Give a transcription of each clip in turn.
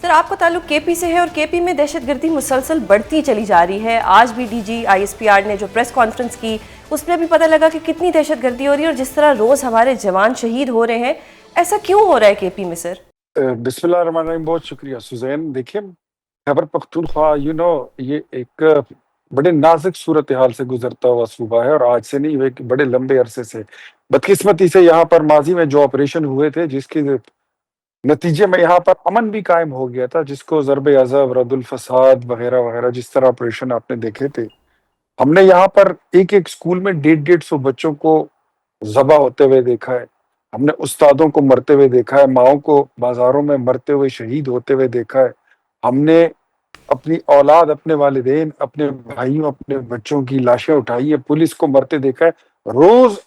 سر آپ کا تعلق کے پی سے ہے اور کے پی میں دہشت گردی مسلسل بڑھتی چلی جا رہی ہے. آج بھی D G I S P R نے جو پریس کانفرنس کی اس میں بھی پتہ لگا کہ کتنی دہشت گردی ہو رہی ہے اور جس طرح روز ہمارے جوان شہید ہو رہے ہیں. ایسا کیوں ہو رہا ہے کے پی میں سر؟ بسم اللہ الرحمن الرحیم. بہت شکریہ سوزین. دیکھیں خیبر پختونخوا یہ ایک بڑے نازک صورتحال سے گزرتا ہوا صوبہ ہے، اور آج سے نہیں، ایک بڑے لمبے عرصے سے. بدقسمتی سے یہاں پر ماضی میں جو آپریشن ہوئے تھے جس کے نتیجے میں یہاں پر امن بھی قائم ہو گیا تھا، جس کو ضرب عذاب، رد الفساد وغیرہ وغیرہ جس طرح آپریشن آپ نے دیکھے تھے. ہم نے یہاں پر ایک ایک سکول میں 150 بچوں کو ذبح ہوتے ہوئے دیکھا ہے. ہم نے استادوں کو مرتے ہوئے دیکھا ہے، ماؤں کو بازاروں میں مرتے ہوئے شہید ہوتے ہوئے دیکھا ہے. ہم نے اپنی اولاد، اپنے والدین، اپنے بھائیوں، اپنے بچوں کی لاشیں اٹھائی ہیں، پولیس کو مرتے دیکھا ہے. روز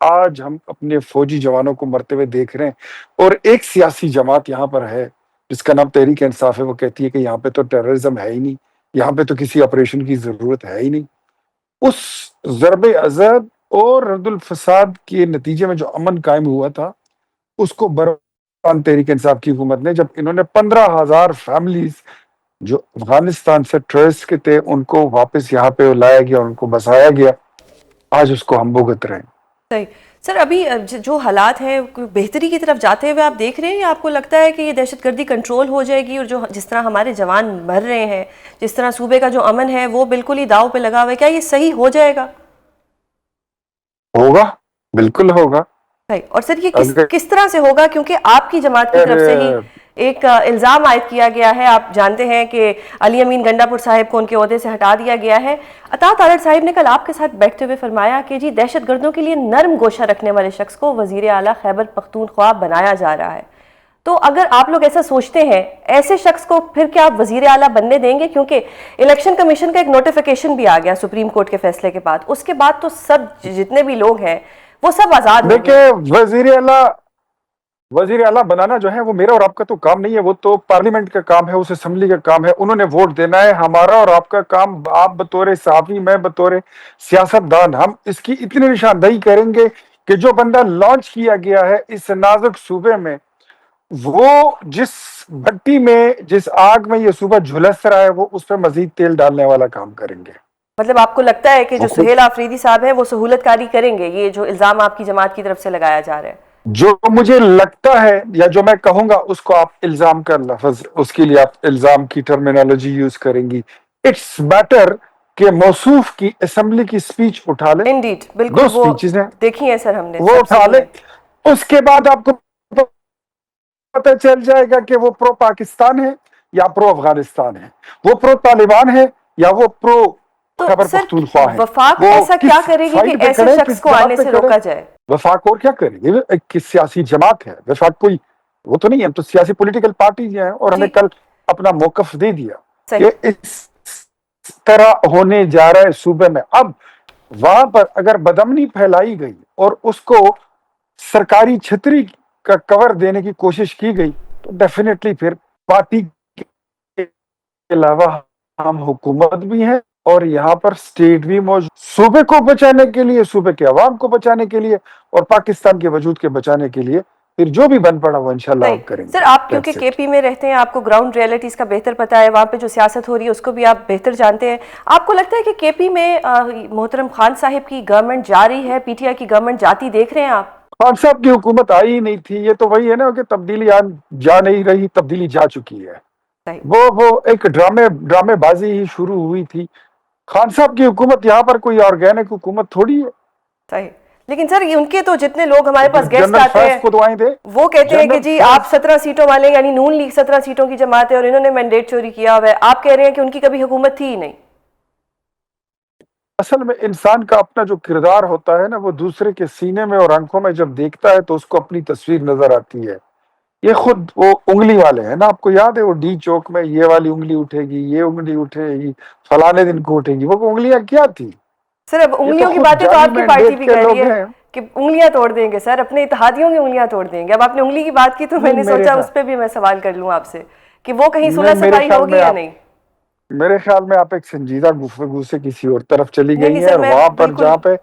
آج ہم اپنے فوجی جوانوں کو مرتے ہوئے دیکھ رہے ہیں. اور ایک سیاسی جماعت یہاں پر ہے جس کا نام تحریک انصاف ہے، وہ کہتی ہے کہ یہاں پہ تو ٹیررزم ہے ہی نہیں، یہاں پہ تو کسی آپریشن کی ضرورت ہے ہی نہیں. اس ضرب عذاب اور رد الفساد کے نتیجے میں جو امن قائم ہوا تھا اس کو برپان تحریک انصاف کی حکومت نے، جب انہوں نے 15,000 فیملیز جو افغانستان سے ٹریس کے تھے ان کو واپس یہاں پہ لایا گیا، ان کو بسایا گیا. آج اس کو ہم بھگت رہے ہیں. صحیح. سر ابھی جو حالات ہیں بہتری کی طرف جاتے ہوئے آپ دیکھ رہے ہیں، یا آپ کو لگتا ہے کہ یہ دہشت گردی کنٹرول ہو جائے گی، اور جس طرح ہمارے جوان مر رہے ہیں، جس طرح صوبے کا جو امن ہے وہ بالکل ہی داؤ پہ لگا ہوا ہے، کیا یہ صحیح ہو جائے گا؟ ہوگا، بالکل ہوگا. اور سر یہ اگر کس طرح سے ہوگا؟ کیونکہ آپ کی جماعت کی طرف سے ہی ایک الزام عائد کیا گیا ہے. آپ جانتے ہیں کہ علی امین گنڈا پور صاحب کو ان کے عہدے سے ہٹا دیا گیا ہے. عطا تارڑ صاحب نے کل آپ کے ساتھ بیٹھتے ہوئے فرمایا کہ جی دہشت گردوں کے لیے نرم گوشہ رکھنے والے شخص کو وزیر اعلیٰ خیبر پختونخوا بنایا جا رہا ہے. تو اگر آپ لوگ ایسا سوچتے ہیں، ایسے شخص کو پھر کیا آپ وزیر اعلیٰ بننے دیں گے؟ کیونکہ الیکشن کمیشن کا ایک نوٹیفیکیشن بھی آ گیا سپریم کورٹ کے فیصلے کے بعد. اس کے بعد تو سب جتنے بھی لوگ ہیں وہ سب آزاد ہوں گے. دیکھیں وزیر اعلیٰ بنانا جو ہے وہ میرا اور آپ کا تو کام نہیں ہے، وہ تو پارلیمنٹ کا کام ہے، اس اسمبلی کا کام ہے. انہوں نے ووٹ دینا ہے. ہمارا اور آپ کا کام، آپ بطور صحافی، میں بطور سیاست دان، ہم اس کی اتنی نشاندہی کریں گے کہ جو بندہ لانچ کیا گیا ہے اس نازک صوبے میں، وہ جس بھٹی میں، جس آگ میں یہ صوبہ جھلس رہا ہے، وہ اس پہ مزید تیل ڈالنے والا کام کریں گے. مطلب آپ کو لگتا ہے کہ وہ جو خود سہیل آفریدی صاحب ہیں وہ سہولت کاری کریں گے، یہ جو الزام آپ کی جماعت کی طرف سے لگایا جا رہا ہے؟ جو مجھے لگتا ہے یا جو میں کہوں گا اس کو آپ الزام کا لفظ، اس کے لیے آپ الزام کی ٹرمینالوجی یوز کریں گی. اٹس بیٹر کہ موصوف کی اسمبلی کی سپیچ اٹھا لیں. انڈیڈ، دو بالکل وہ سپیچز ہیں، دیکھی ہیں سر، ہم نے وہ سب اٹھا صحیح لیں. ہے. اس کے بعد آپ کو پتہ چل جائے گا کہ وہ پرو پاکستان ہے یا پرو افغانستان ہے، وہ پرو طالبان ہے یا وہ پرو تو خیبر سر پختونخوا ہے. وفاق وہ ایسا کیا کس کرے گی کہ سائیڈ پہ ایسے کھڑے، شخص کس کو جماعت آنے پہ سے کھڑے. روکا جائے؟ وفاق اور کیا کریں گے؟ ایک سیاسی جماعت ہے وفاق، کوئی وہ تو نہیں ہے. ہم تو سیاسی پولیٹیکل پارٹی ہیں، اور ہم نے جی کل اپنا موقف دے دیا صحیح. کہ اس طرح ہونے جا رہا ہے صوبے میں. اب وہاں پر اگر بدامنی پھیلائی گئی اور اس کو سرکاری چھتری کا کور دینے کی کوشش کی گئی تو ڈیفینیٹلی پھر پارٹی کے علاوہ ہم حکومت بھی ہیں، اور یہاں پر سٹیٹ بھی موجود، صوبے کو بچانے کے لیے، صوبے کے عوام کو بچانے کے لیے، اور پاکستان کے وجود کے بچانے کے لیے پھر جو بھی بن پڑا وہ انشاءاللہ صحیح. ہم کریں سر گے. آپ کیونکہ That's کے it. پی میں رہتے ہیں، آپ کو گراؤنڈ ریئلٹیز کا بہتر پتہ ہے، وہاں پہ جو سیاست ہو رہی ہے اس کو بھی آپ بہتر جانتے ہیں. آپ کو لگتا ہے کہ کے پی میں محترم خان صاحب کی گورنمنٹ جا رہی ہے، پی ٹی آئی کی گورنمنٹ جاتی دیکھ رہے ہیں آپ؟ خان صاحب کی حکومت آئی ہی نہیں تھی. یہ تو وہی ہے نا کہ تبدیلی جا نہیں رہی، تبدیلی جا چکی ہے. صحیح وہ ایک ڈرامے بازی ہی شروع ہوئی تھی. خان صاحب کی حکومت یہاں پر کوئی آرگینک حکومت تھوڑی ہے. صحیح. لیکن سر ان کے تو جتنے لوگ ہمارے پاس گیسٹ جنرل آتے فیض ہیں کو دعائیں دے. وہ کہتے ہیں کہ جنرل جی آپ فیض 17 سیٹوں والے، یعنی نون لیگ 17 سیٹوں کی جماعت ہے اور انہوں نے مینڈیٹ چوری کیا ہوا ہے. آپ کہہ رہے ہیں کہ ان کی کبھی حکومت تھی ہی نہیں. اصل میں انسان کا اپنا جو کردار ہوتا ہے نا، وہ دوسرے کے سینے میں اور آنکھوں میں جب دیکھتا ہے تو اس کو اپنی تصویر نظر آتی ہے. یہ خود وہ انگلی والے ہیں نا، آپ کو یاد ہے وہ ڈی چوک میں یہ والی انگلی اٹھے گی، یہ انگلی اٹھے گی، فلانے دن کو اٹھے گی. وہ انگلیاں کیا تھی؟ سر اب یہ تو انگلیوں کی خود باتیں تو جعلی آپ کی پارٹی مینڈیٹ بھی کے کہہ رہی لوگ ہے ہیں. کہ انگلیاں توڑ دیں گے سر، اپنے اتحادیوں کی انگلیاں توڑ دیں گے. اب آپ نے انگلی کی بات کی تو میں نہیں، نے سوچا اس پہ بھی میں سوال کر لوں آپ سے کہ وہ کہیں صلح میرے صفائی خیال ہوگی میں یا آپ نہیں؟ ایک سنجیدہ گفتگو سے کسی اور طرف چلی نہیں گئی نہیں ہیں، سر، اور میں وہاں پر بالکل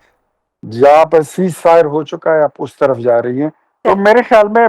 جہاں پہ سیز فائر ہو چکا ہے آپ اس طرف جا رہی ہیں. تو میرے خیال میں